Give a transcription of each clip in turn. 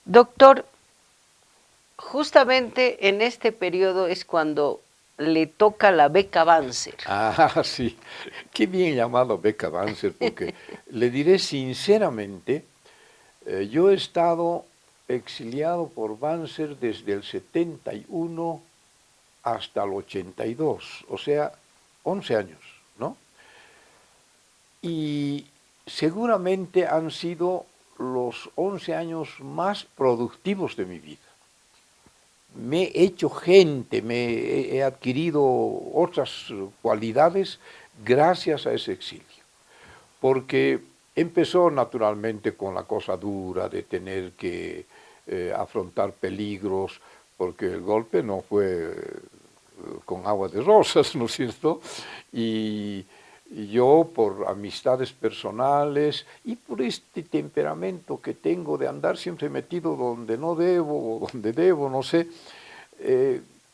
Doctor, justamente en este periodo es cuando le toca la beca Banzer. Ah, sí, qué bien llamado beca Banzer, porque le diré sinceramente, yo he estado exiliado por Banzer desde el 71 hasta el 82, o sea, 11 años, ¿no? Y seguramente han sido los 11 años más productivos de mi vida. Me he hecho gente, he adquirido otras cualidades gracias a ese exilio. Porque empezó naturalmente con la cosa dura de tener que afrontar peligros, porque el golpe no fue con agua de rosas, ¿no es cierto? Y, y yo, por amistades personales y por este temperamento que tengo de andar siempre metido donde no debo, o donde debo, no sé,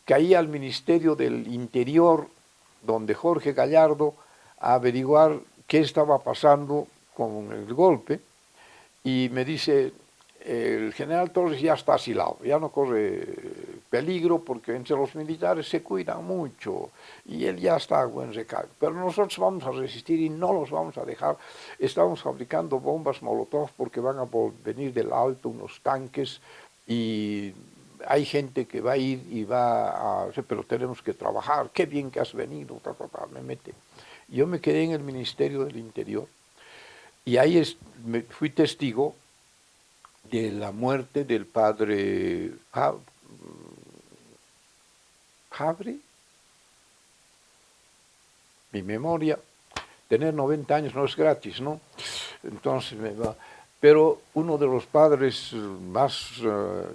caí al Ministerio del Interior, donde Jorge Gallardo, a averiguar qué estaba pasando con el golpe, y me dice, el general Torres ya está asilado, ya no corre peligro porque entre los militares se cuidan mucho y él ya está a buen recaudo. Pero nosotros vamos a resistir y no los vamos a dejar. Estamos fabricando bombas Molotov porque van a venir del alto unos tanques y hay gente que va a ir y va a... Pero tenemos que trabajar, qué bien que has venido, me mete. Yo me quedé en el Ministerio del Interior y ahí fui testigo de la muerte del padre Fabre, mi memoria, tener 90 años no es gratis, ¿no? Entonces me va... Pero uno de los padres más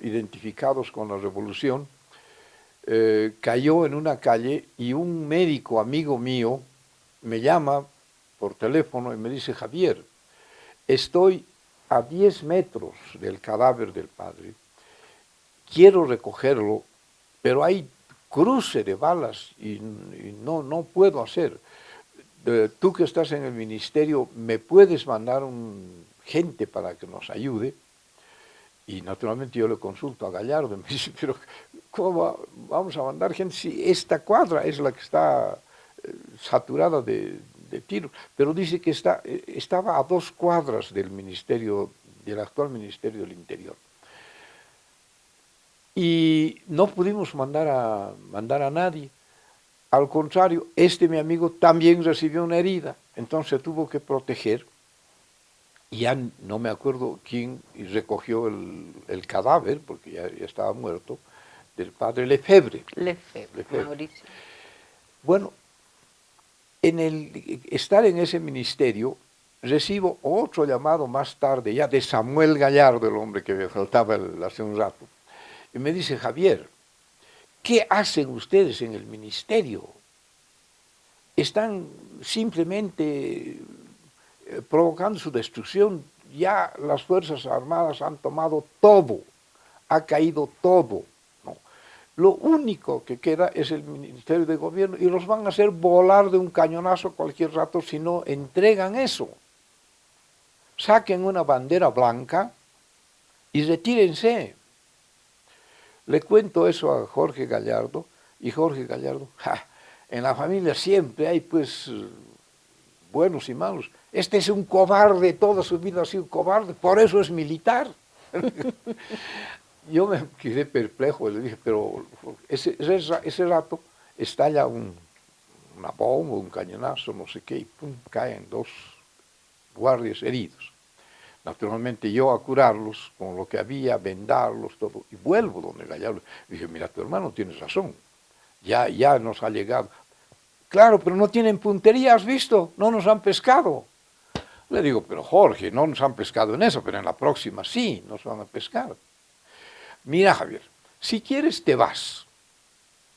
identificados con la revolución cayó en una calle y un médico amigo mío me llama por teléfono y me dice, Javier, estoy a 10 metros del cadáver del padre, quiero recogerlo, pero hay cruce de balas y no puedo hacer. Tú que estás en el ministerio, ¿me puedes mandar gente para que nos ayude? Y naturalmente yo le consulto a Gallardo y me dice, pero ¿cómo vamos a mandar gente si esta cuadra es la que está saturada de tiros? Pero dice que estaba a 2 cuadras del ministerio, del actual Ministerio del Interior. Y no pudimos mandar a nadie. Al contrario, mi amigo también recibió una herida, entonces tuvo que proteger. Y ya no me acuerdo quién recogió el cadáver, porque ya estaba muerto, del padre Lefebvre. Lefebvre, Lefebvre. Mauricio. Bueno, estar en ese ministerio, recibo otro llamado más tarde, ya de Samuel Gallardo, el hombre que me faltaba hace un rato, y me dice, Javier, ¿qué hacen ustedes en el ministerio? Están simplemente provocando su destrucción. Ya las Fuerzas Armadas han tomado todo, ha caído todo. ¿No? Lo único que queda es el Ministerio de Gobierno y los van a hacer volar de un cañonazo cualquier rato si no entregan eso. Saquen una bandera blanca y retírense. Le cuento eso a Jorge Gallardo y Jorge Gallardo, en la familia siempre hay pues buenos y malos. Este es un cobarde, toda su vida ha sido cobarde, por eso es militar. Yo me quedé perplejo y le dije, pero ese rato estalla una bomba, un cañonazo, no sé qué, y pum, caen 2 guardias heridos. Naturalmente yo a curarlos con lo que había, vendarlos, todo, y vuelvo donde Gallardo. Dije, mira, tu hermano tiene razón, ya nos ha llegado. Claro, pero no tienen puntería, ¿has visto? No nos han pescado. Le digo, pero Jorge, no nos han pescado en eso, pero en la próxima sí, nos van a pescar. Mira, Javier, si quieres te vas,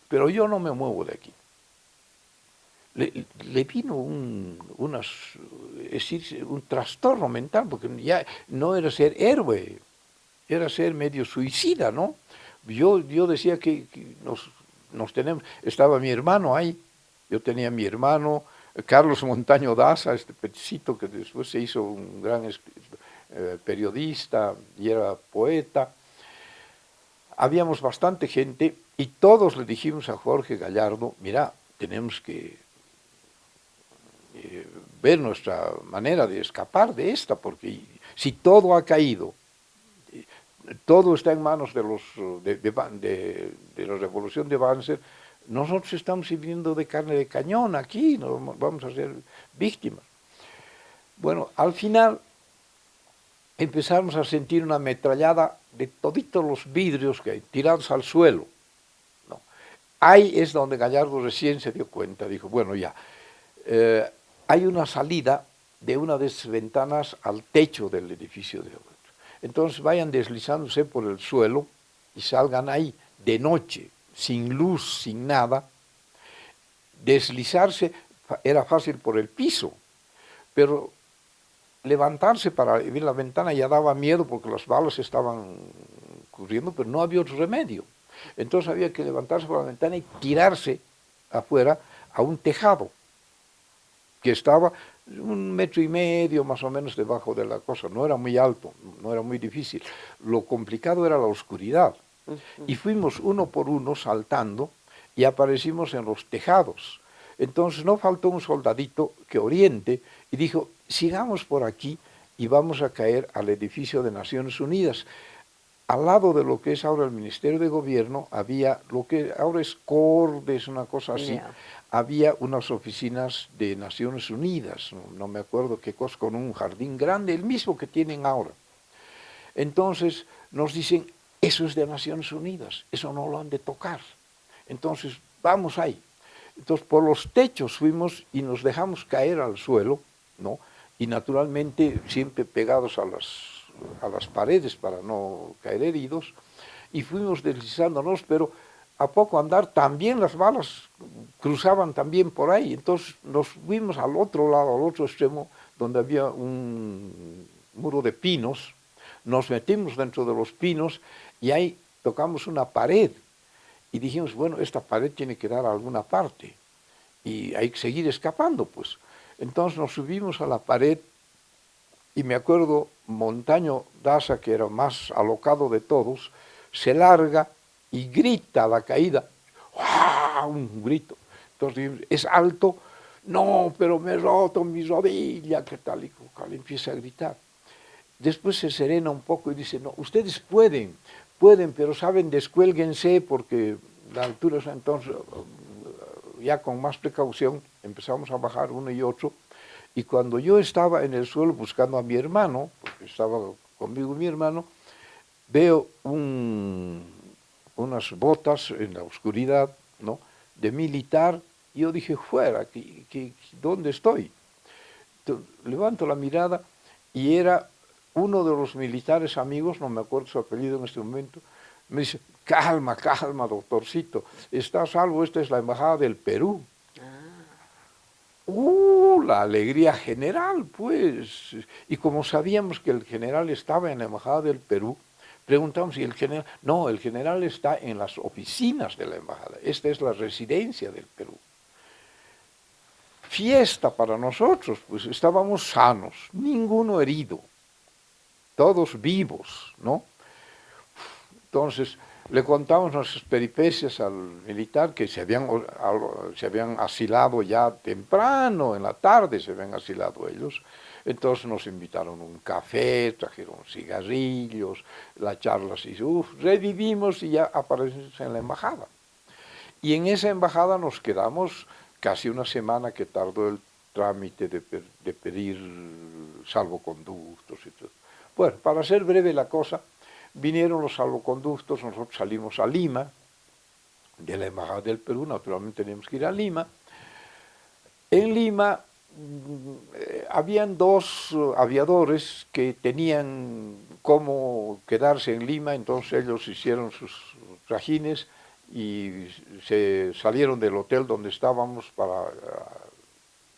pero yo no me muevo de aquí. Le vino un trastorno mental, porque ya no era ser héroe, era ser medio suicida, ¿no? Yo decía que nos tenemos, estaba mi hermano ahí, yo tenía mi hermano, Carlos Montaño Daza, este peticito que después se hizo un gran periodista y era poeta, habíamos bastante gente y todos le dijimos a Jorge Gallardo, mira, tenemos que ver nuestra manera de escapar de esta, porque si todo ha caído, todo está en manos de la revolución de Banzer, nosotros estamos sirviendo de carne de cañón aquí, nos vamos a ser víctimas. Bueno, al final empezamos a sentir una ametrallada de toditos los vidrios que hay, tirados al suelo. ¿No? Ahí es donde Gallardo recién se dio cuenta, dijo, bueno ya, hay una salida de una de esas ventanas al techo del edificio de otro. Entonces vayan deslizándose por el suelo y salgan ahí de noche, sin luz, sin nada. Deslizarse era fácil por el piso, pero levantarse para ver la ventana ya daba miedo porque las balas estaban corriendo, pero no había otro remedio. Entonces había que levantarse por la ventana y tirarse afuera a un tejado que estaba 1,5 metros más o menos debajo de la cosa. No era muy alto, no era muy difícil. Lo complicado era la oscuridad. Y fuimos uno por uno saltando y aparecimos en los tejados. Entonces no faltó un soldadito que oriente y dijo, sigamos por aquí y vamos a caer al edificio de Naciones Unidas. Al lado de lo que es ahora el Ministerio de Gobierno, había lo que ahora es CORDES, una cosa así, Yeah. había unas oficinas de Naciones Unidas, no me acuerdo qué cosa, con un jardín grande, el mismo que tienen ahora. Entonces nos dicen, eso es de Naciones Unidas, eso no lo han de tocar. Entonces, vamos ahí. Entonces, por los techos fuimos y nos dejamos caer al suelo, ¿no? Y naturalmente siempre pegados a las paredes para no caer heridos, y fuimos deslizándonos, pero a poco andar también las balas cruzaban también por ahí. Entonces nos fuimos al otro lado, al otro extremo, donde había un muro de pinos, nos metimos dentro de los pinos y ahí tocamos una pared y dijimos, bueno, esta pared tiene que dar a alguna parte y hay que seguir escapando, pues. Entonces nos subimos a la pared y me acuerdo, Montaño Daza, que era más alocado de todos, se larga y grita a la caída, ¡guau! Un grito. Entonces, es alto, no, pero me he roto mi rodilla, ¿qué tal? Y cual empieza a gritar. Después se serena un poco y dice, no, ustedes pueden, pero saben, descuélguense porque la altura es entonces, ya con más precaución, empezamos a bajar uno y otro, y cuando yo estaba en el suelo buscando a mi hermano, porque estaba conmigo mi hermano, veo unas botas en la oscuridad, ¿no?, de militar, y yo dije, fuera, ¿dónde estoy? Entonces, levanto la mirada y era uno de los militares amigos, no me acuerdo su apellido en este momento, me dice, calma, calma, doctorcito, está a salvo, esta es la embajada del Perú. La alegría general, pues. Y como sabíamos que el general estaba en la embajada del Perú, preguntamos si el general... No, el general está en las oficinas de la embajada. Esta es la residencia del Perú. Fiesta para nosotros, pues estábamos sanos, ninguno herido, todos vivos, ¿no? Entonces, le contamos nuestras peripecias al militar, que se habían asilado ya temprano, en la tarde se habían asilado ellos. Entonces nos invitaron a un café, trajeron cigarrillos, la charla se hizo, revivimos y ya aparecimos en la embajada. Y en esa embajada nos quedamos casi una semana que tardó el trámite de pedir salvoconductos y todo. Bueno, para ser breve la cosa, vinieron los salvoconductos, nosotros salimos a Lima, de la Embajada del Perú, naturalmente teníamos que ir a Lima. En Lima habían dos aviadores que tenían cómo quedarse en Lima, entonces ellos hicieron sus trajines y se salieron del hotel donde estábamos para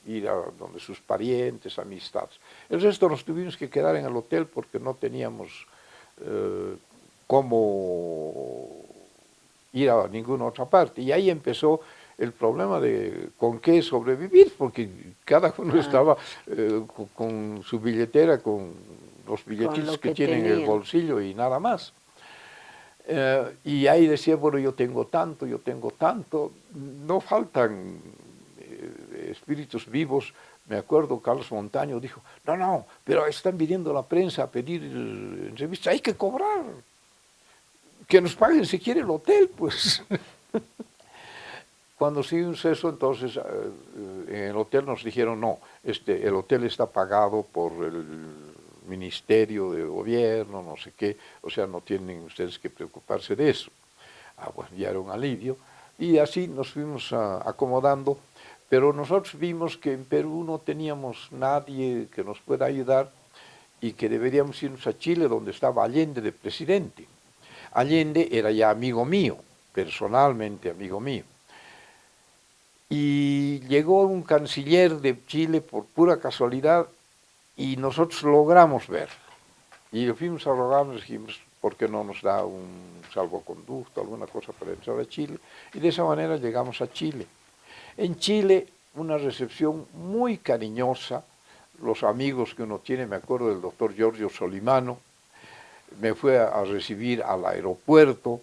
ir a donde sus parientes, amistades. El resto nos tuvimos que quedar en el hotel porque no teníamos cómo ir a ninguna otra parte. Y ahí empezó el problema de con qué sobrevivir, porque cada uno estaba con su billetera, con los billetitos que tienen en el bolsillo y nada más. Y ahí decía, bueno, yo tengo tanto, no faltan espíritus vivos. Me acuerdo, Carlos Montaño dijo, no, pero están viniendo la prensa a pedir entrevistas, hay que cobrar, que nos paguen si quiere el hotel, pues. Cuando se hizo eso, entonces en el hotel nos dijeron, no, el hotel está pagado por el Ministerio de Gobierno, no sé qué, o sea, no tienen ustedes que preocuparse de eso. Ah, bueno, ya era un alivio. Y así nos fuimos acomodando, pero nosotros vimos que en Perú no teníamos nadie que nos pueda ayudar y que deberíamos irnos a Chile, donde estaba Allende de presidente. Allende era ya amigo mío, personalmente amigo mío. Y llegó un canciller de Chile por pura casualidad y nosotros logramos verlo. Y le fuimos a rogar, nos dijimos, ¿por qué no nos da un salvoconducto, alguna cosa para entrar a Chile? Y de esa manera llegamos a Chile. En Chile, una recepción muy cariñosa, los amigos que uno tiene, me acuerdo del doctor Giorgio Solimano, me fue a recibir al aeropuerto,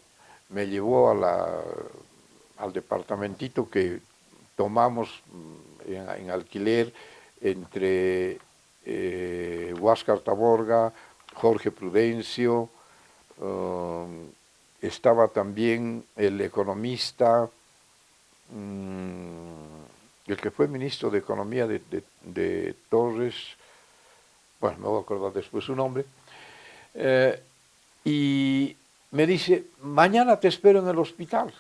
me llevó al departamentito que tomamos en alquiler entre Huáscar Taborga, Jorge Prudencio, estaba también el economista, el que fue ministro de Economía de Torres, bueno, me voy a acordar después su nombre, y me dice, mañana te espero en el hospital,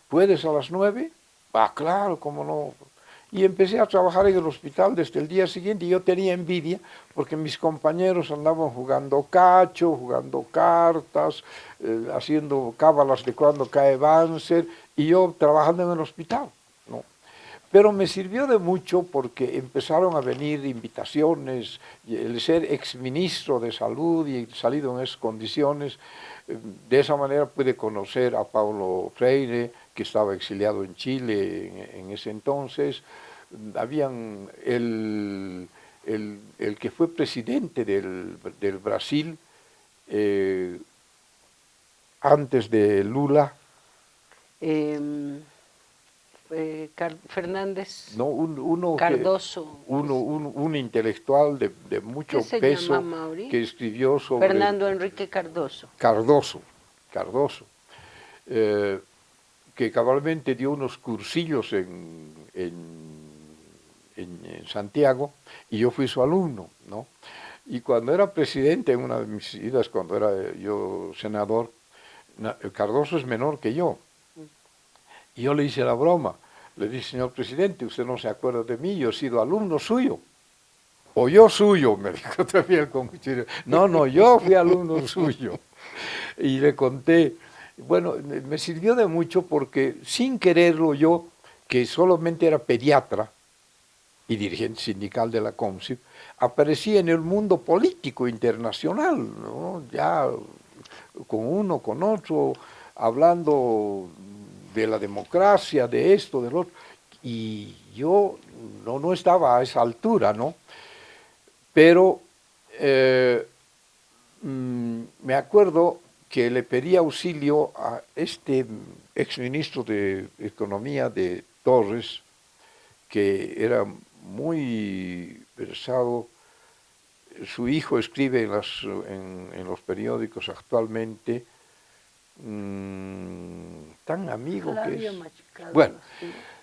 ¿puedes a las 9? Ah, claro, cómo no. Y empecé a trabajar en el hospital desde el día siguiente y yo tenía envidia porque mis compañeros andaban jugando cacho, jugando cartas, haciendo cábalas de cuando cae Banzer y yo trabajando en el hospital, ¿no? Pero me sirvió de mucho porque empezaron a venir invitaciones, y el ser exministro de Salud y salido en esas condiciones, de esa manera pude conocer a Paulo Freire, que estaba exiliado en Chile en ese entonces. Habían el que fue presidente del Brasil antes de Lula. Fernández, No, Cardoso. Un intelectual de mucho ¿Qué se peso llama, Mauri? que escribió sobre... Fernando Enrique Cardoso. Cardoso, que cabalmente dio unos cursillos en Santiago y yo fui su alumno, ¿no? Y cuando era presidente, en una de mis idas, cuando era yo senador, Cardoso es menor que yo. Y yo le hice la broma, le dije, señor presidente, usted no se acuerda de mí, yo he sido alumno suyo. O yo suyo, me dijo también con cuchillo. No, yo fui alumno suyo. Y le conté, bueno, me sirvió de mucho porque sin quererlo yo, que solamente era pediatra y dirigente sindical de la CONSIP, aparecí en el mundo político internacional, ¿no? Ya con uno, con otro, hablando de la democracia, de esto, del otro, y yo no estaba a esa altura, ¿no? Pero me acuerdo que le pedí auxilio a este exministro de Economía de Torres, que era muy versado. Su hijo escribe en los periódicos actualmente, tan amigo que es. Bueno,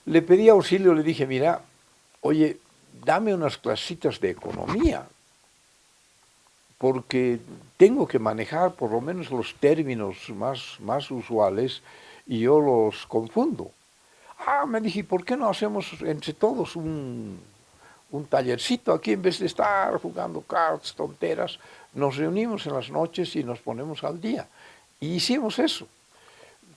le pedí auxilio, le dije, mira, oye, dame unas clasitas de economía, porque tengo que manejar por lo menos los términos más usuales y yo los confundo. Ah, me dije, ¿por qué no hacemos entre todos un tallercito aquí en vez de estar jugando cartas, tonteras? Nos reunimos en las noches y nos ponemos al día. Y hicimos eso.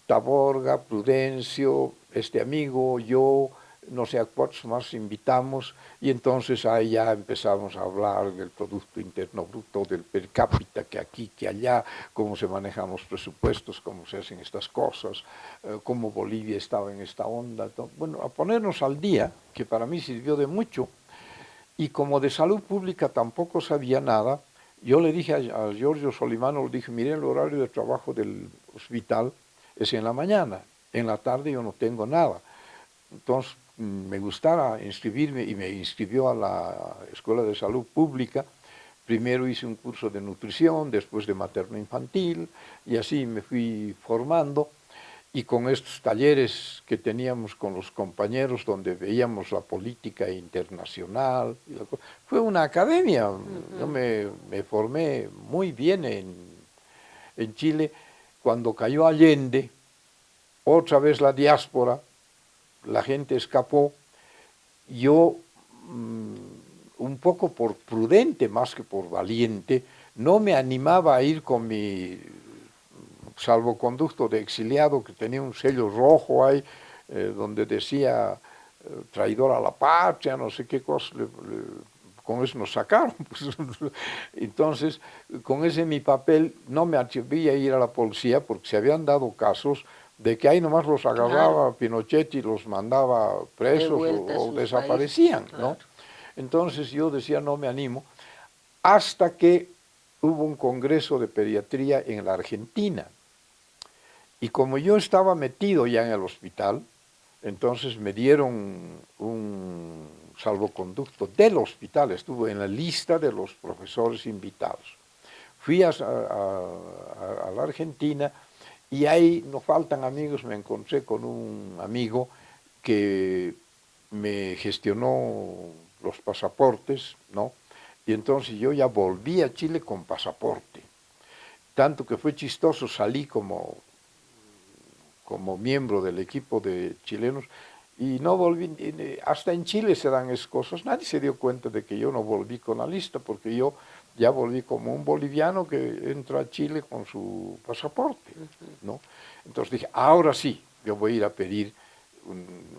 Taborga, Prudencio, este amigo, yo, no sé a cuántos más invitamos, y entonces ahí ya empezamos a hablar del Producto Interno Bruto, del per cápita, que aquí, que allá, cómo se manejan los presupuestos, cómo se hacen estas cosas, cómo Bolivia estaba en esta onda. Bueno, a ponernos al día, que para mí sirvió de mucho, y como de salud pública tampoco sabía nada, Yo le dije a Giorgio Solimano, le dije, mire, el horario de trabajo del hospital es en la mañana, en la tarde yo no tengo nada. Entonces me gustara inscribirme y me inscribió a la Escuela de Salud Pública. Primero hice un curso de nutrición, después de materno-infantil, y así me fui formando. Y con estos talleres que teníamos con los compañeros, donde veíamos la política internacional, fue una academia. Yo me formé muy bien en Chile. Cuando cayó Allende, otra vez la diáspora, la gente escapó. Yo, un poco por prudente más que por valiente, no me animaba a ir con mi salvoconducto de exiliado, que tenía un sello rojo ahí, donde decía traidor a la patria, no sé qué cosa, con eso nos sacaron. Pues. Entonces, con ese mi papel, no me atreví a ir a la policía, porque se habían dado casos de que ahí nomás los agarraba Pinochet y los mandaba presos o desaparecían, países, ¿no? Entonces yo decía, no me animo, hasta que hubo un congreso de pediatría en la Argentina. Y como yo estaba metido ya en el hospital, entonces me dieron un salvoconducto del hospital, estuve en la lista de los profesores invitados. Fui a la Argentina y ahí, no faltan amigos, me encontré con un amigo que me gestionó los pasaportes, ¿no? Y entonces yo ya volví a Chile con pasaporte. Tanto que fue chistoso, salí como miembro del equipo de chilenos y no volví, hasta en Chile se dan esas cosas, nadie se dio cuenta de que yo no volví con la lista, porque yo ya volví como un boliviano que entra a Chile con su pasaporte, ¿no? Entonces dije, ahora sí, yo voy a ir a pedir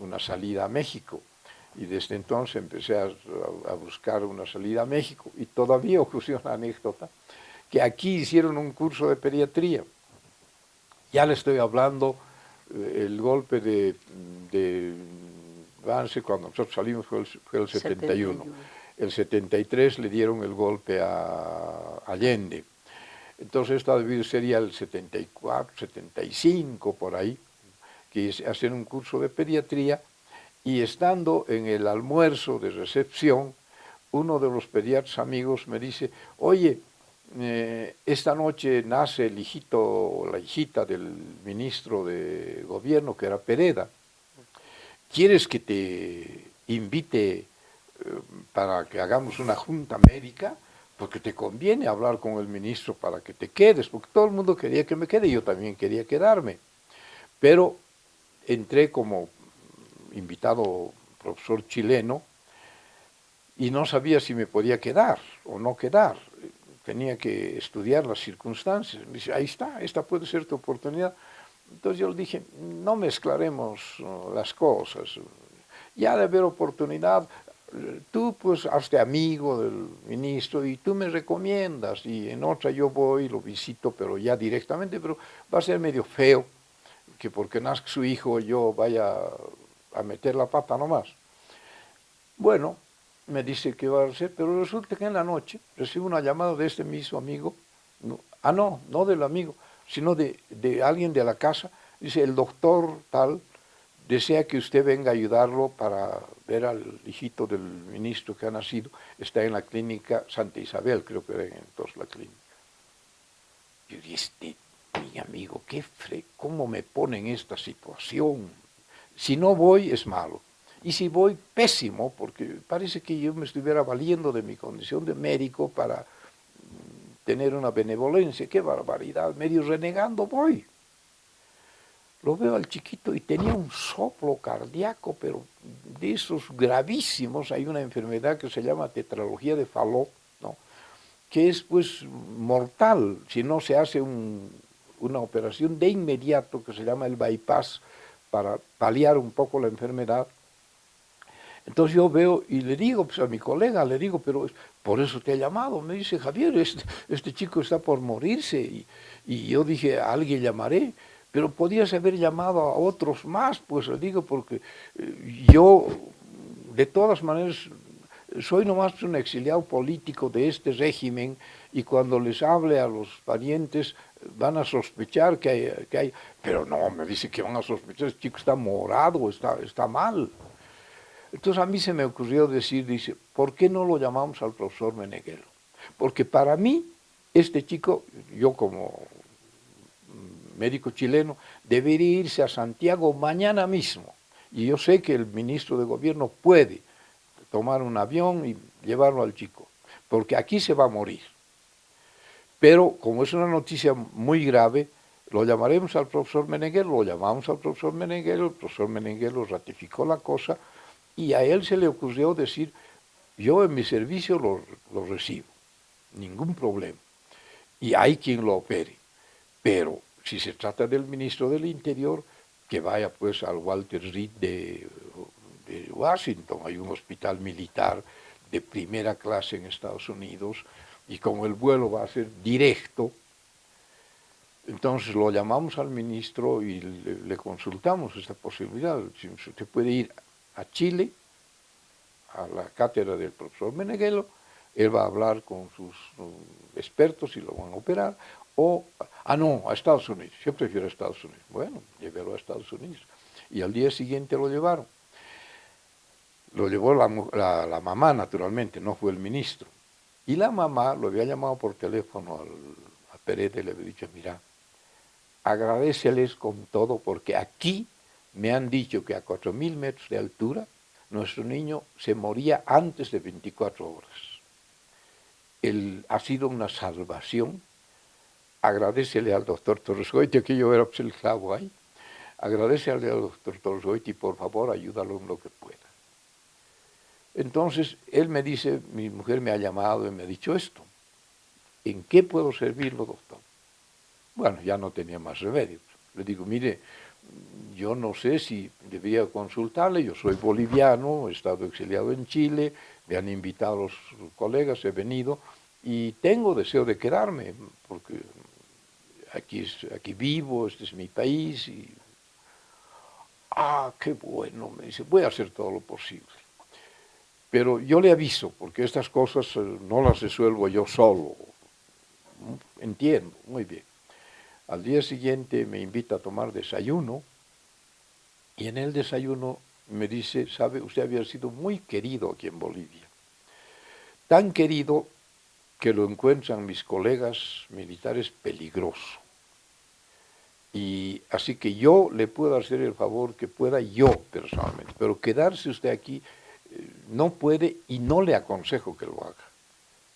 una salida a México. Y desde entonces empecé a buscar una salida a México. Y todavía ocurrió una anécdota, que aquí hicieron un curso de pediatría. Ya le estoy hablando, el golpe de Vance, cuando nosotros salimos fue el 71. El 73 le dieron el golpe a Allende. Entonces esto sería el 74, 75, por ahí, que hacen un curso de pediatría, y estando en el almuerzo de recepción, uno de los pediatras amigos me dice, oye, esta noche nace el hijito o la hijita del ministro de gobierno, que era Pereda. ¿Quieres que te invite para que hagamos una junta médica? Porque te conviene hablar con el ministro para que te quedes, porque todo el mundo quería que me quede, y yo también quería quedarme. Pero entré como invitado profesor chileno y no sabía si me podía quedar o no quedar. Tenía que estudiar las circunstancias. Me dice, ahí está, esta puede ser tu oportunidad. Entonces yo le dije, no mezclaremos las cosas. Ya de haber oportunidad, tú pues hazte amigo del ministro y tú me recomiendas, y en otra yo voy, lo visito, pero ya directamente, pero va a ser medio feo que porque nazca su hijo yo vaya a meter la pata nomás. Bueno, me dice que va a hacer, pero resulta que en la noche recibo una llamada de este mismo amigo, no del amigo, sino de alguien de la casa. Dice, el doctor tal desea que usted venga a ayudarlo para ver al hijito del ministro que ha nacido, está en la clínica Santa Isabel, creo que era entonces la clínica. Yo dije, mi amigo, ¿cómo me pone en esta situación? Si no voy es malo. Y si voy, pésimo, porque parece que yo me estuviera valiendo de mi condición de médico para tener una benevolencia. ¡Qué barbaridad! Medio renegando voy. Lo veo al chiquito y tenía un soplo cardíaco, pero de esos gravísimos. Hay una enfermedad que se llama tetralogía de Fallot, ¿no? Que es pues mortal si no se hace una operación de inmediato que se llama el bypass para paliar un poco la enfermedad. Entonces yo veo y le digo pues, a mi colega, le digo, pero por eso te he llamado. Me dice, Javier, este chico está por morirse. Y yo dije, a alguien llamaré, pero podías haber llamado a otros más, pues le digo, porque yo de todas maneras soy nomás un exiliado político de este régimen y cuando les hable a los parientes van a sospechar que hay... Pero no, me dice que van a sospechar, el chico está morado, está mal. Entonces a mí se me ocurrió decir, dice, ¿por qué no lo llamamos al profesor Meneghelo? Porque para mí, este chico, yo como médico chileno, debería irse a Santiago mañana mismo. Y yo sé que el ministro de gobierno puede tomar un avión y llevarlo al chico, porque aquí se va a morir. Pero como es una noticia muy grave, lo llamaremos al profesor Meneghelo, lo llamamos al profesor Meneghelo, el profesor Meneghelo ratificó la cosa y a él se le ocurrió decir, yo en mi servicio lo recibo, ningún problema, y hay quien lo opere, pero si se trata del ministro del Interior, que vaya pues al Walter Reed de Washington, hay un hospital militar de primera clase en Estados Unidos, y como el vuelo va a ser directo, entonces lo llamamos al ministro y le consultamos esta posibilidad. Si usted puede ir a Chile, a la cátedra del profesor Meneghelo, él va a hablar con sus expertos y lo van a operar, o, no, a Estados Unidos, yo prefiero a Estados Unidos. Bueno, llévelo a Estados Unidos. Y al día siguiente lo llevaron. Lo llevó la mamá, naturalmente, no fue el ministro. Y la mamá lo había llamado por teléfono a Pérez y le había dicho, mira, agradeceles con todo porque aquí me han dicho que a 4.000 metros de altura nuestro niño se moría antes de 24 horas. Ha sido una salvación. Agradecele al doctor Torres Goiti, que yo era el clavo ahí. Agradecele al doctor Torres Goiti y por favor ayúdalo en lo que pueda. Entonces él me dice, mi mujer me ha llamado y me ha dicho esto. ¿En qué puedo servirlo, doctor? Bueno, ya no tenía más remedio. Le digo, mire, yo no sé si debía consultarle, yo soy boliviano, he estado exiliado en Chile, me han invitado los colegas, he venido y tengo deseo de quedarme, porque aquí vivo, este es mi país. Qué bueno, me dice, voy a hacer todo lo posible. Pero yo le aviso, porque estas cosas no las resuelvo yo solo. Entiendo, muy bien. Al día siguiente me invita a tomar desayuno y en el desayuno me dice, sabe, usted había sido muy querido aquí en Bolivia. Tan querido que lo encuentran mis colegas militares peligroso. Y así que yo le puedo hacer el favor que pueda yo personalmente, pero quedarse usted aquí no puede y no le aconsejo que lo haga,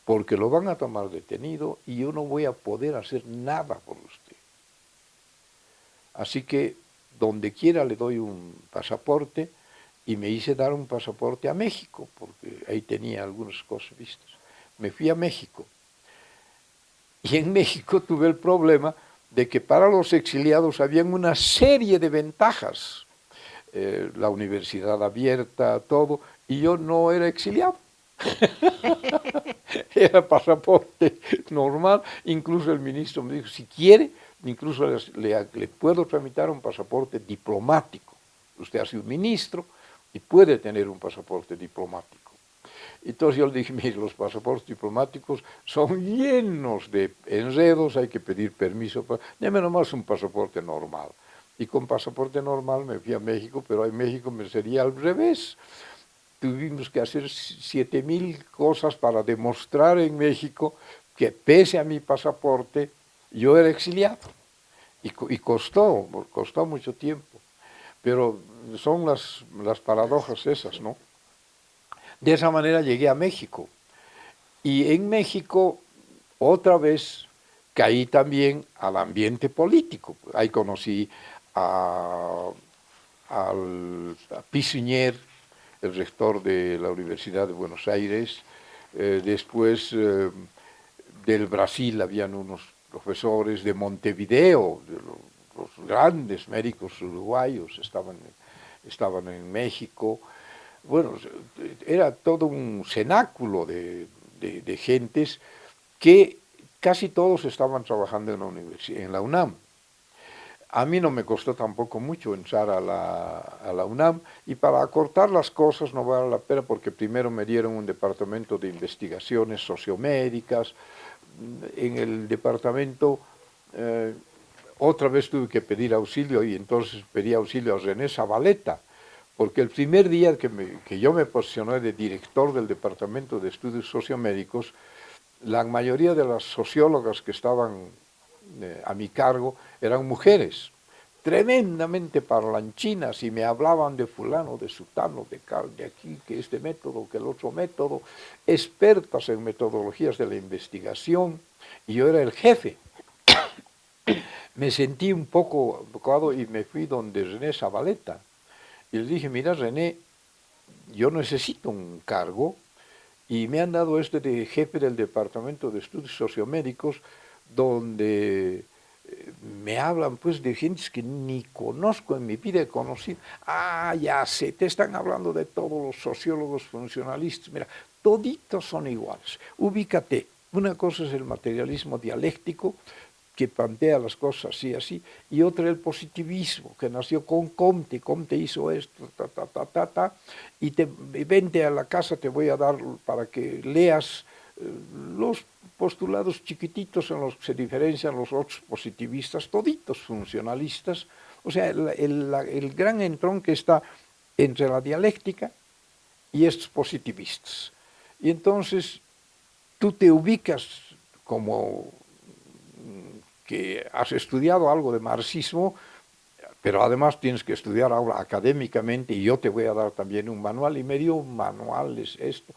porque lo van a tomar detenido y yo no voy a poder hacer nada por usted. Así que donde quiera le doy un pasaporte y me hice dar un pasaporte a México, porque ahí tenía algunas cosas vistas. Me fui a México y en México tuve el problema de que para los exiliados habían una serie de ventajas, la universidad abierta, todo, y yo no era exiliado. Era pasaporte normal, incluso el ministro me dijo, si quiere, incluso le puedo tramitar un pasaporte diplomático. Usted ha sido ministro y puede tener un pasaporte diplomático. Entonces yo le dije, mire, los pasaportes diplomáticos son llenos de enredos, hay que pedir permiso, déme nomás un pasaporte normal. Y con pasaporte normal me fui a México, pero en México me sería al revés. Tuvimos que hacer 7.000 cosas para demostrar en México que pese a mi pasaporte, yo era exiliado. Y costó mucho tiempo. Pero son las paradojas esas, ¿no? De esa manera llegué a México. Y en México, otra vez, caí también al ambiente político. Ahí conocí a Pisuñer, el rector de la Universidad de Buenos Aires. Después del Brasil habían unos profesores de Montevideo, los grandes médicos uruguayos estaban en México. Bueno, era todo un cenáculo de gentes que casi todos estaban trabajando en la UNAM. A mí no me costó tampoco mucho entrar a la UNAM y para acortar las cosas no vale la pena porque primero me dieron un departamento de investigaciones sociomédicas, en el departamento, otra vez tuve que pedir auxilio y entonces pedí auxilio a René Zabaleta, porque el primer día que yo me posicioné de director del Departamento de Estudios Sociomédicos, la mayoría de las sociólogas que estaban a mi cargo eran mujeres, tremendamente parlanchinas, y me hablaban de fulano, de sutano, de aquí, que este método, que el otro método, expertas en metodologías de la investigación, y yo era el jefe. Me sentí un poco tocado y me fui donde René Zabaleta, y le dije, mira René, yo necesito un cargo, y me han dado este de jefe del Departamento de Estudios Sociomédicos, donde me hablan pues de gentes que ni conozco en mi vida, he conocido. Ah, ya sé, te están hablando de todos los sociólogos funcionalistas. Mira, toditos son iguales. Ubícate, una cosa es el materialismo dialéctico, que plantea las cosas así, así, y otra el positivismo, que nació con Comte. Comte hizo esto, y vente a la casa, te voy a dar para que leas los postulados chiquititos en los que se diferencian los otros positivistas, toditos funcionalistas. O sea, el gran entronque está entre la dialéctica y estos positivistas. Y entonces tú te ubicas como que has estudiado algo de marxismo, pero además tienes que estudiar ahora académicamente, y yo te voy a dar también un manual, y me dio un manual, es esto.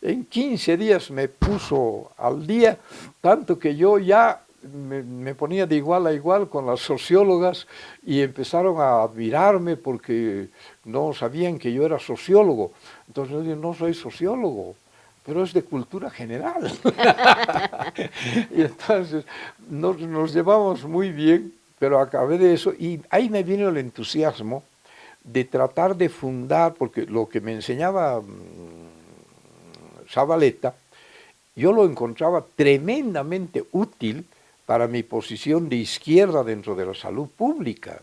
En 15 días me puso al día, tanto que yo ya me ponía de igual a igual con las sociólogas, y empezaron a admirarme porque no sabían que yo era sociólogo. Entonces yo dije, no soy sociólogo, pero es de cultura general. Y entonces nos llevamos muy bien, pero acabé de eso, y ahí me vino el entusiasmo de tratar de fundar, porque lo que me enseñaba Zabaleta, yo lo encontraba tremendamente útil para mi posición de izquierda dentro de la salud pública.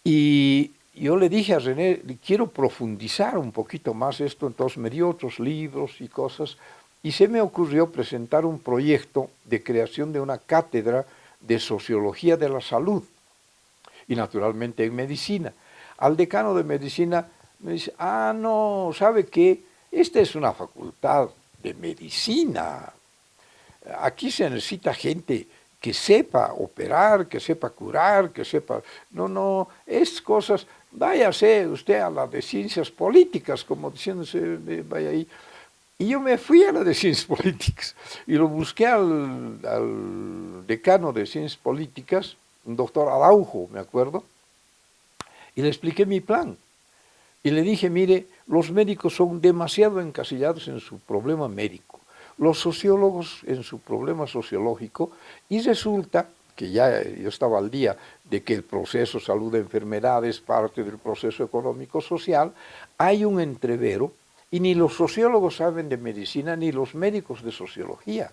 Y yo le dije a René, quiero profundizar un poquito más esto, entonces me dio otros libros y cosas, y se me ocurrió presentar un proyecto de creación de una cátedra de sociología de la salud, y naturalmente en medicina. Al decano de medicina me dice, ah, no, ¿sabe qué? Esta es una facultad de medicina. Aquí se necesita gente que sepa operar, que sepa curar, que sepa... No, no, es cosas... Váyase usted a la de ciencias políticas, como diciéndose, vaya ahí. Y yo me fui a la de ciencias políticas y lo busqué al decano de ciencias políticas, un doctor Araujo, me acuerdo, y le expliqué mi plan. Y le dije, mire, los médicos son demasiado encasillados en su problema médico, los sociólogos en su problema sociológico, y resulta que ya yo estaba al día de que el proceso salud-enfermedad es parte del proceso económico-social, hay un entrevero, y ni los sociólogos saben de medicina, ni los médicos de sociología.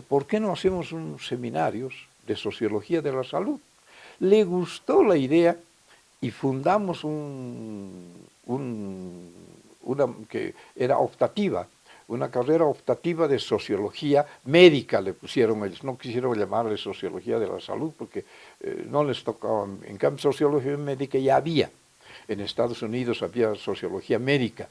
¿Por qué no hacemos unos seminarios de sociología de la salud? Le gustó la idea y fundamos una que era optativa, una carrera optativa de sociología médica, le pusieron ellos, no quisieron llamarle sociología de la salud porque no les tocaba, en cambio sociología médica ya había, en Estados Unidos había sociología médica,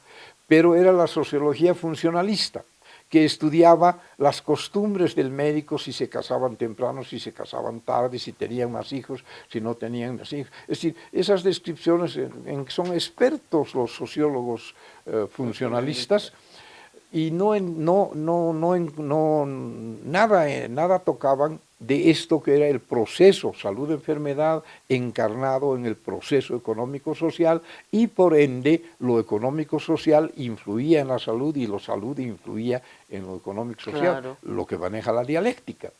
pero era la sociología funcionalista, que estudiaba las costumbres del médico, si se casaban temprano, si se casaban tarde, si tenían más hijos, si no tenían más hijos. Es decir, esas descripciones en que son expertos los sociólogos funcionalistas, y nada tocaban de esto que era el proceso salud-enfermedad encarnado en el proceso económico-social, y por ende lo económico-social influía en la salud y la salud influía en lo económico-social, Claro. lo que maneja la dialéctica.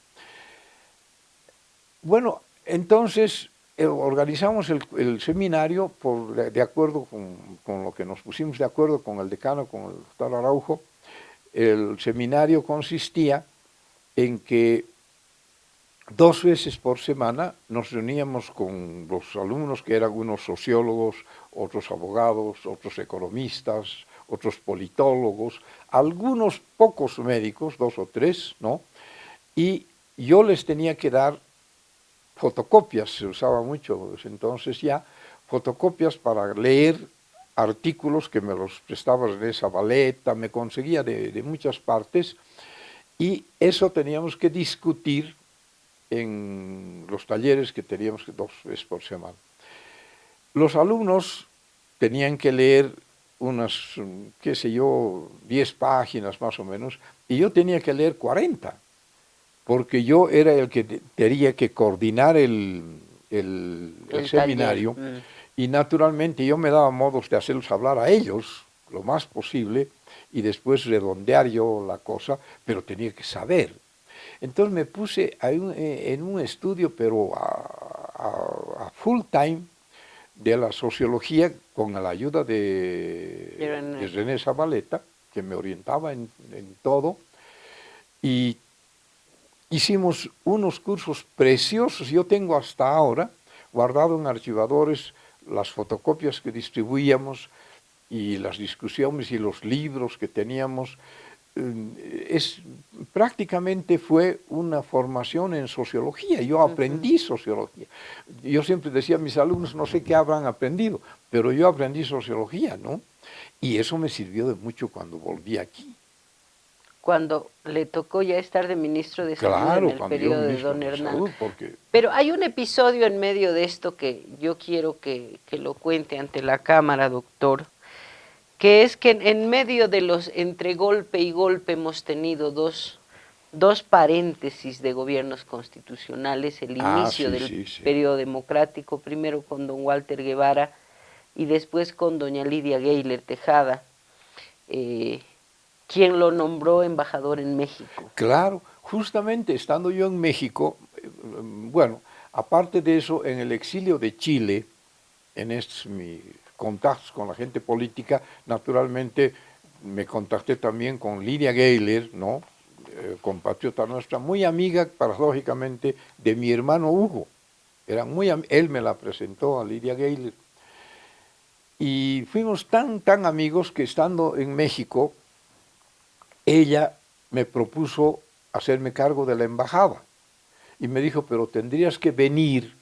Bueno, entonces organizamos el seminario de acuerdo con lo que nos pusimos de acuerdo con el decano, con el doctor Araujo. El seminario consistía en que 2 veces por semana nos reuníamos con los alumnos, que eran unos sociólogos, otros abogados, otros economistas, otros politólogos, algunos pocos médicos, 2 o 3, ¿no? y yo les tenía que dar fotocopias, se usaba mucho entonces ya, fotocopias para leer artículos que me los prestaba René Zavaleta, me conseguía de muchas partes, y eso teníamos que discutir en los talleres que teníamos 2 veces por semana. Los alumnos tenían que leer unas, qué sé yo, 10 páginas más o menos, y yo tenía que leer 40, porque yo era el que tenía que coordinar el seminario, y naturalmente yo me daba modos de hacerlos hablar a ellos lo más posible, y después redondear yo la cosa, pero tenía que saber. Entonces me puse en un estudio, pero a full time, de la sociología, con la ayuda de René Zavaleta, que me orientaba en todo, y hicimos unos cursos preciosos. Yo tengo hasta ahora guardado en archivadores las fotocopias que distribuíamos y las discusiones y los libros que teníamos. Prácticamente fue una formación en sociología. Yo aprendí sociología. Yo siempre decía a mis alumnos, no sé qué habrán aprendido, pero yo aprendí sociología, ¿no? Y eso me sirvió de mucho cuando volví aquí. Cuando le tocó ya estar de ministro de Salud en el periodo de don Hernán. Pero hay un episodio en medio de esto que yo quiero que lo cuente ante la Cámara, doctor, que es que en medio de los entre golpe y golpe hemos tenido dos paréntesis de gobiernos constitucionales, el inicio del periodo democrático, primero con don Walter Guevara y después con doña Lidia Gayler Tejada, quien lo nombró embajador en México. Claro, justamente estando yo en México, bueno, aparte de eso, en el exilio de Chile, en estos mis contactos con la gente política, naturalmente me contacté también con Lidia Gayler, ¿no? Compatriota nuestra, muy amiga, paradójicamente, de mi hermano Hugo. Él me la presentó a Lidia Gayler. Y fuimos tan amigos que estando en México, ella me propuso hacerme cargo de la embajada. Y me dijo, pero tendrías que venir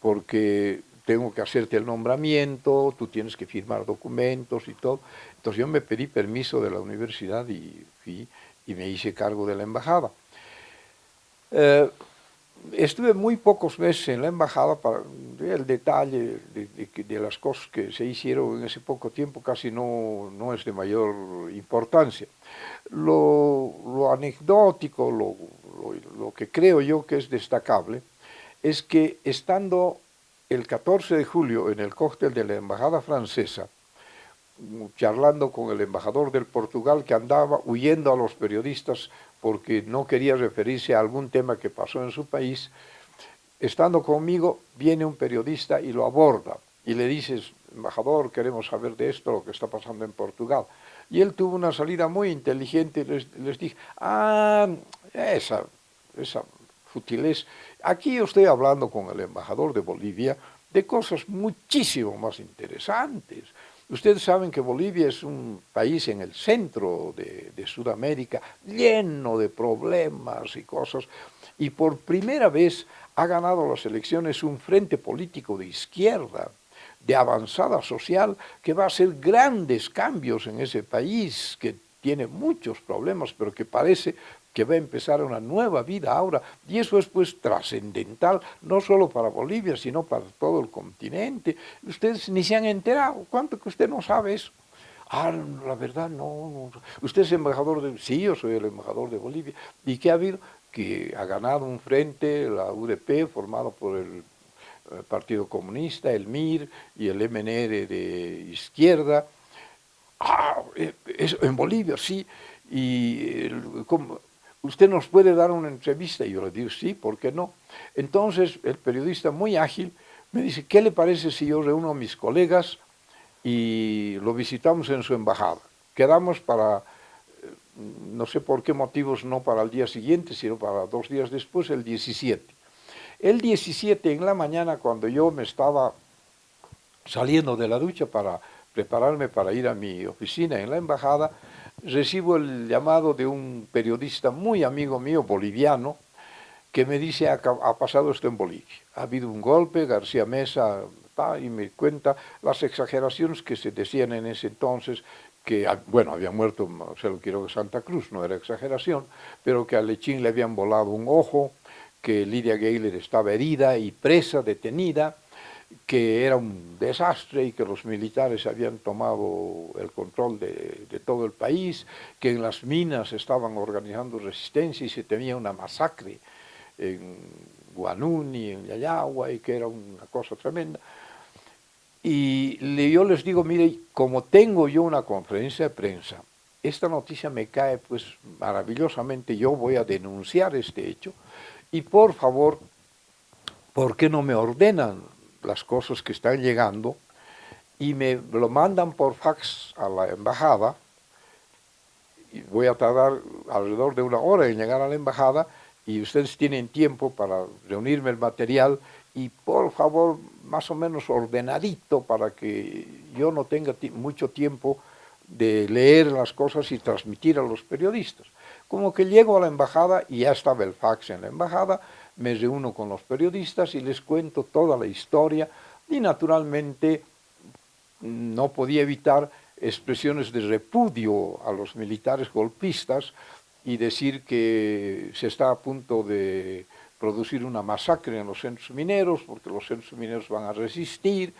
porque tengo que hacerte el nombramiento, tú tienes que firmar documentos y todo. Entonces yo me pedí permiso de la universidad y fui y me hice cargo de la embajada. Estuve muy pocos meses en la embajada. Para el detalle de las cosas que se hicieron en ese poco tiempo casi no es de mayor importancia. Lo anecdótico, lo que creo yo que es destacable, es que estando el 14 de julio en el cóctel de la embajada francesa, charlando con el embajador del Portugal, que andaba huyendo a los periodistas porque no quería referirse a algún tema que pasó en su país, estando conmigo viene un periodista y lo aborda y le dice, embajador, queremos saber de esto, lo que está pasando en Portugal. Y él tuvo una salida muy inteligente y les dije, esa futilez, aquí yo estoy hablando con el embajador de Bolivia de cosas muchísimo más interesantes. Ustedes saben que Bolivia es un país en el centro de Sudamérica, lleno de problemas y cosas, y por primera vez ha ganado las elecciones un frente político de izquierda, de avanzada social, que va a hacer grandes cambios en ese país, que tiene muchos problemas, pero que parece que va a empezar una nueva vida ahora, y eso es pues trascendental, no solo para Bolivia, sino para todo el continente. Ustedes ni se han enterado, ¿cuánto que usted no sabe eso? La verdad no. ¿Usted es embajador de...? Sí, yo soy el embajador de Bolivia. ¿Y qué ha habido? Que ha ganado un frente, la UDP, formado por el Partido Comunista, el MIR y el MNR de izquierda. En Bolivia, sí. Y ¿usted nos puede dar una entrevista? Y yo le digo, sí, ¿por qué no? Entonces el periodista, muy ágil, me dice, ¿qué le parece si yo reúno a mis colegas y lo visitamos en su embajada? Quedamos para, no sé por qué motivos, no para el día siguiente, sino para 2 días después, el 17. El 17 en la mañana, cuando yo me estaba saliendo de la ducha para prepararme para ir a mi oficina en la embajada, recibo el llamado de un periodista muy amigo mío, boliviano, que me dice, ha pasado esto en Bolivia, ha habido un golpe, García Mesa, y me cuenta las exageraciones que se decían en ese entonces, que, bueno, había muerto Marcelo Quiroga Santa Cruz, no era exageración, pero que a Lechín le habían volado un ojo, que Lidia Gayler estaba herida y presa, detenida, que era un desastre y que los militares habían tomado el control de todo el país, que en las minas estaban organizando resistencia y se temía una masacre en Guanuni, en Yayagua, y que era una cosa tremenda. Y yo les digo, mire, como tengo yo una conferencia de prensa, esta noticia me cae pues maravillosamente, yo voy a denunciar este hecho, y por favor, ¿por qué no me ordenan las cosas que están llegando y me lo mandan por fax a la embajada? Y voy a tardar alrededor de 1 hora en llegar a la embajada y ustedes tienen tiempo para reunirme el material y por favor más o menos ordenadito para que yo no tenga mucho tiempo de leer las cosas y transmitir a los periodistas. Como que llego a la embajada y ya estaba el fax en la embajada, me reúno con los periodistas y les cuento toda la historia y naturalmente no podía evitar expresiones de repudio a los militares golpistas y decir que se está a punto de producir una masacre en los centros mineros porque los centros mineros van a resistir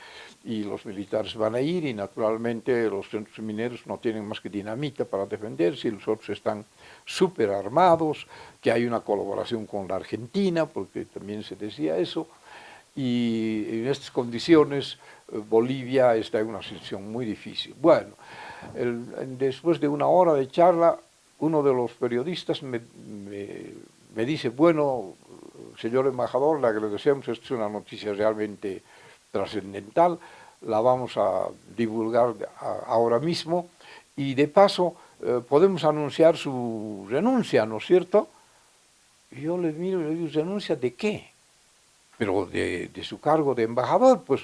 y los militares van a ir y naturalmente los centros mineros no tienen más que dinamita para defenderse y los otros están súper armados, que hay una colaboración con la Argentina porque también se decía eso y en estas condiciones Bolivia está en una situación muy difícil. Bueno, después de 1 hora de charla, uno de los periodistas me dice, bueno, señor embajador, le agradecemos, esto es una noticia realmente trascendental, la vamos a divulgar ahora mismo y de paso podemos anunciar su renuncia, ¿no es cierto? Y yo le miro y le digo, ¿renuncia de qué? Pero de su cargo de embajador, pues...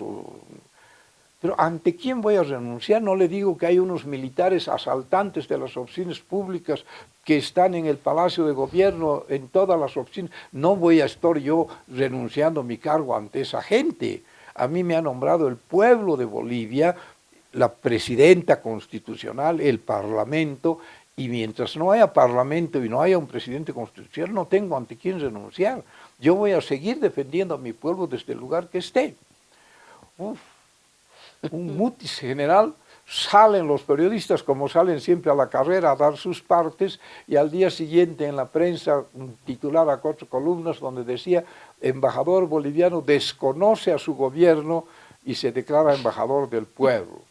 Pero ¿ante quién voy a renunciar? No le digo que hay unos militares asaltantes de las oficinas públicas que están en el Palacio de Gobierno, en todas las oficinas. No voy a estar yo renunciando a mi cargo ante esa gente. A mí me ha nombrado el pueblo de Bolivia, la presidenta constitucional, el parlamento, y mientras no haya parlamento y no haya un presidente constitucional, no tengo ante quién renunciar. Yo voy a seguir defendiendo a mi pueblo desde el lugar que esté. Uf. Un mutis general, salen los periodistas como salen siempre a la carrera a dar sus partes y al día siguiente en la prensa un titular a 4 columnas donde decía embajador boliviano desconoce a su gobierno y se declara embajador del pueblo.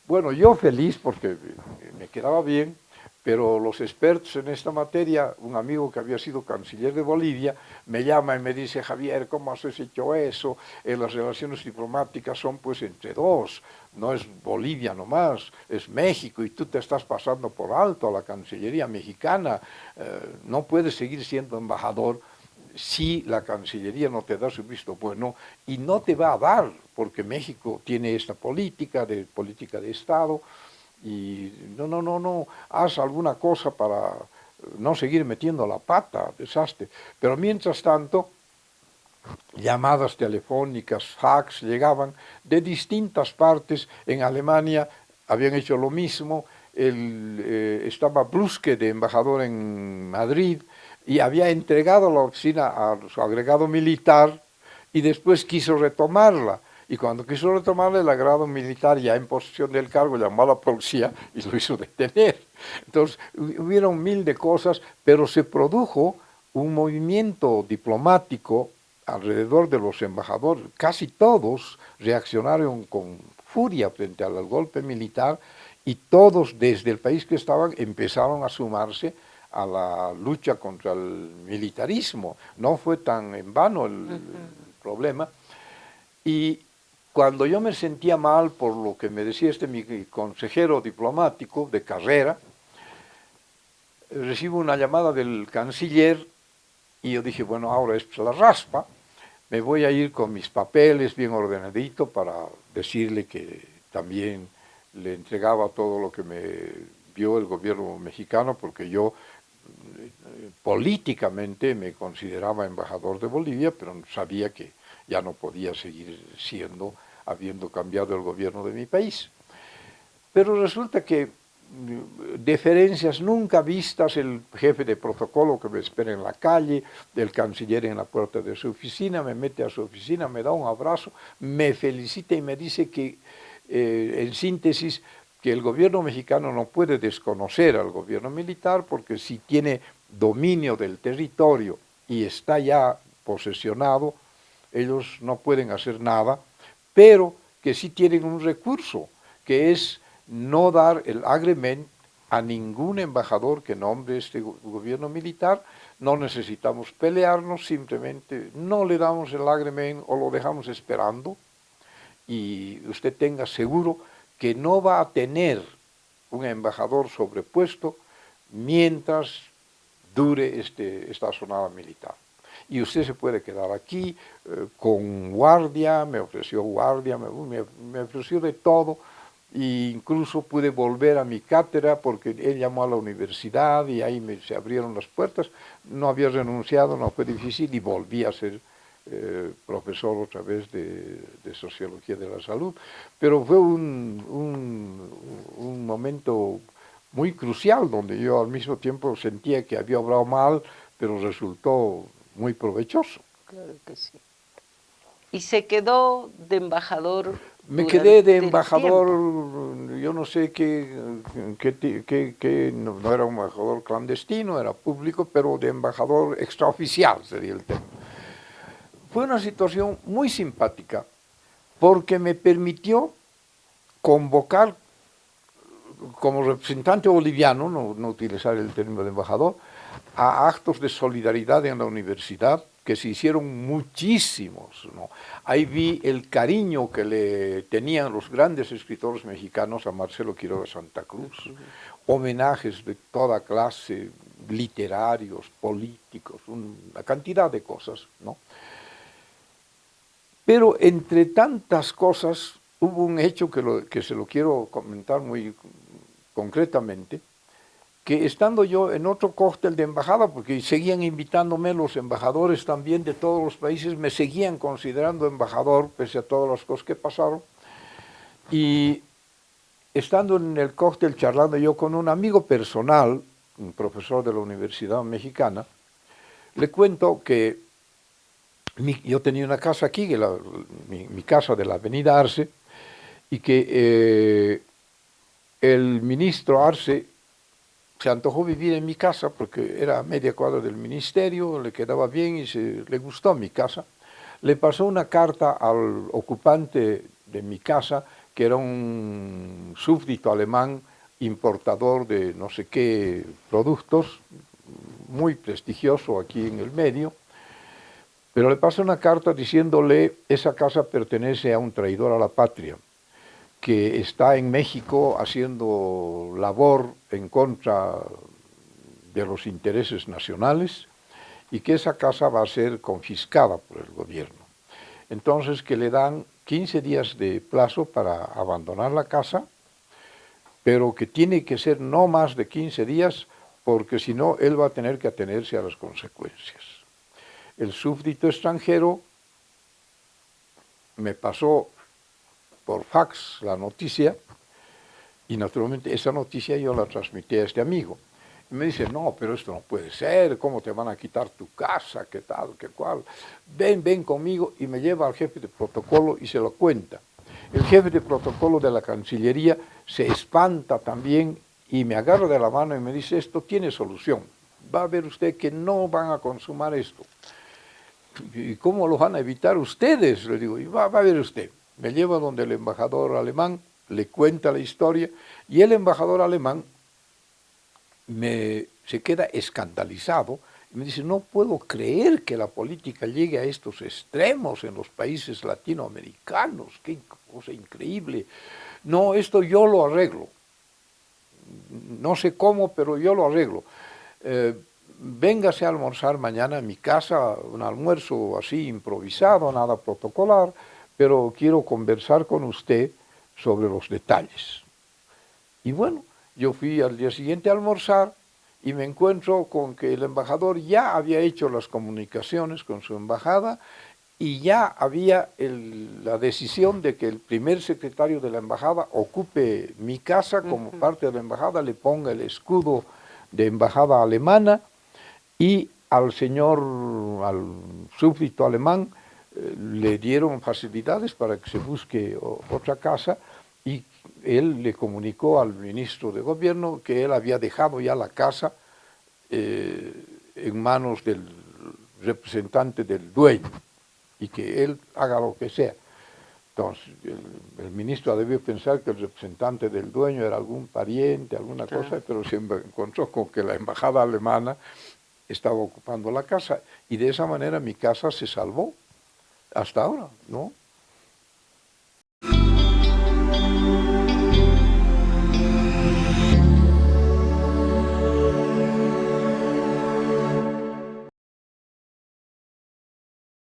Bueno, yo feliz porque me quedaba bien, pero los expertos en esta materia, un amigo que había sido canciller de Bolivia, me llama y me dice, Javier, ¿cómo has hecho eso? Las relaciones diplomáticas son pues entre dos, no es Bolivia nomás, es México y tú te estás pasando por alto a la Cancillería mexicana, no puedes seguir siendo embajador si la Cancillería no te da su visto bueno y no te va a dar, porque México tiene esta política de Estado, y no, haz alguna cosa para no seguir metiendo la pata, desastre. Pero mientras tanto, llamadas telefónicas, fax, llegaban de distintas partes. En Alemania habían hecho lo mismo, estaba Brusque de embajador en Madrid y había entregado la oficina a su agregado militar y después quiso retomarla. Y cuando quiso retomarle, el agregado militar, ya en posesión del cargo, llamó a la policía y lo hizo detener. Entonces, hubieron 1000 de cosas, pero se produjo un movimiento diplomático alrededor de los embajadores. Casi todos reaccionaron con furia frente al golpe militar y todos, desde el país que estaban, empezaron a sumarse a la lucha contra el militarismo. No fue tan en vano el problema. Y cuando yo me sentía mal por lo que me decía mi consejero diplomático de carrera, recibo una llamada del canciller y yo dije, bueno, ahora es la raspa, me voy a ir con mis papeles bien ordenadito para decirle que también le entregaba todo lo que me dio el gobierno mexicano, porque yo políticamente me consideraba embajador de Bolivia, pero sabía que ya no podía seguir siendo, habiendo cambiado el gobierno de mi país. Pero resulta que deferencias nunca vistas, el jefe de protocolo que me espera en la calle, el canciller en la puerta de su oficina, me mete a su oficina, me da un abrazo, me felicita y me dice que, en síntesis, que el gobierno mexicano no puede desconocer al gobierno militar porque si tiene dominio del territorio y está ya posesionado, ellos no pueden hacer nada, pero que sí tienen un recurso, que es no dar el agreement a ningún embajador que nombre este gobierno militar. No necesitamos pelearnos, simplemente no le damos el agreement o lo dejamos esperando y usted tenga seguro que no va a tener un embajador sobrepuesto mientras dure esta sonada militar. Y usted se puede quedar aquí con guardia, me ofreció guardia, me ofreció de todo, e incluso pude volver a mi cátedra porque él llamó a la universidad y ahí se abrieron las puertas. No había renunciado, no fue difícil y volví a ser profesor otra vez de Sociología de la Salud. Pero fue un momento muy crucial donde yo al mismo tiempo sentía que había obrado mal, pero resultó muy provechoso. Claro que sí. ¿Y se quedó de embajador? Me quedé de embajador, yo no sé no era un embajador clandestino, era público, pero de embajador extraoficial sería el tema. Fue una situación muy simpática porque me permitió convocar como representante boliviano, no utilizar el término de embajador, a actos de solidaridad en la universidad, que se hicieron muchísimos, ¿no? Ahí vi el cariño que le tenían los grandes escritores mexicanos a Marcelo Quiroga Santa Cruz, homenajes de toda clase, literarios, políticos, una cantidad de cosas, ¿no? Pero entre tantas cosas hubo un hecho que se lo quiero comentar muy concretamente, que estando yo en otro cóctel de embajada, porque seguían invitándome los embajadores también de todos los países, me seguían considerando embajador pese a todas las cosas que pasaron, y estando en el cóctel charlando yo con un amigo personal, un profesor de la Universidad Mexicana, le cuento que yo tenía una casa aquí, mi casa de la Avenida Arce, y que el ministro Arce se antojó vivir en mi casa porque era a media cuadra del ministerio, le quedaba bien y le gustó mi casa. Le pasó una carta al ocupante de mi casa, que era un súbdito alemán, importador de no sé qué productos, muy prestigioso aquí en el medio, pero le pasó una carta diciéndole: esa casa pertenece a un traidor a la patria, que está en México haciendo labor en contra de los intereses nacionales y que esa casa va a ser confiscada por el gobierno. Entonces que le dan 15 días de plazo para abandonar la casa, pero que tiene que ser no más de 15 días porque si no él va a tener que atenerse a las consecuencias. El súbdito extranjero me pasó por fax la noticia y naturalmente esa noticia yo la transmití a este amigo. Y me dice: no, pero esto no puede ser, ¿cómo te van a quitar tu casa? ¿Qué tal? ¿Qué cual? Ven conmigo, y me lleva al jefe de protocolo y se lo cuenta. El jefe de protocolo de la Cancillería se espanta también y me agarra de la mano y me dice: esto tiene solución, va a ver usted que no van a consumar esto. ¿Y cómo lo van a evitar ustedes? Le digo, y va a ver usted. Me lleva donde el embajador alemán, le cuenta la historia, y el embajador alemán se queda escandalizado y me dice: no puedo creer que la política llegue a estos extremos en los países latinoamericanos, qué cosa increíble. No, esto yo lo arreglo, no sé cómo, pero yo lo arreglo. Véngase a almorzar mañana en mi casa, un almuerzo así improvisado, nada protocolar, pero quiero conversar con usted sobre los detalles. Y bueno, yo fui al día siguiente a almorzar y me encuentro con que el embajador ya había hecho las comunicaciones con su embajada y ya había la decisión de que el primer secretario de la embajada ocupe mi casa como parte de la embajada, le ponga el escudo de embajada alemana y al súbdito alemán, le dieron facilidades para que se busque otra casa y él le comunicó al ministro de gobierno que él había dejado ya la casa en manos del representante del dueño y que él haga lo que sea. Entonces, el ministro debió pensar que el representante del dueño era algún pariente, alguna cosa, pero se encontró con que la embajada alemana estaba ocupando la casa y de esa manera mi casa se salvó hasta ahora, ¿no?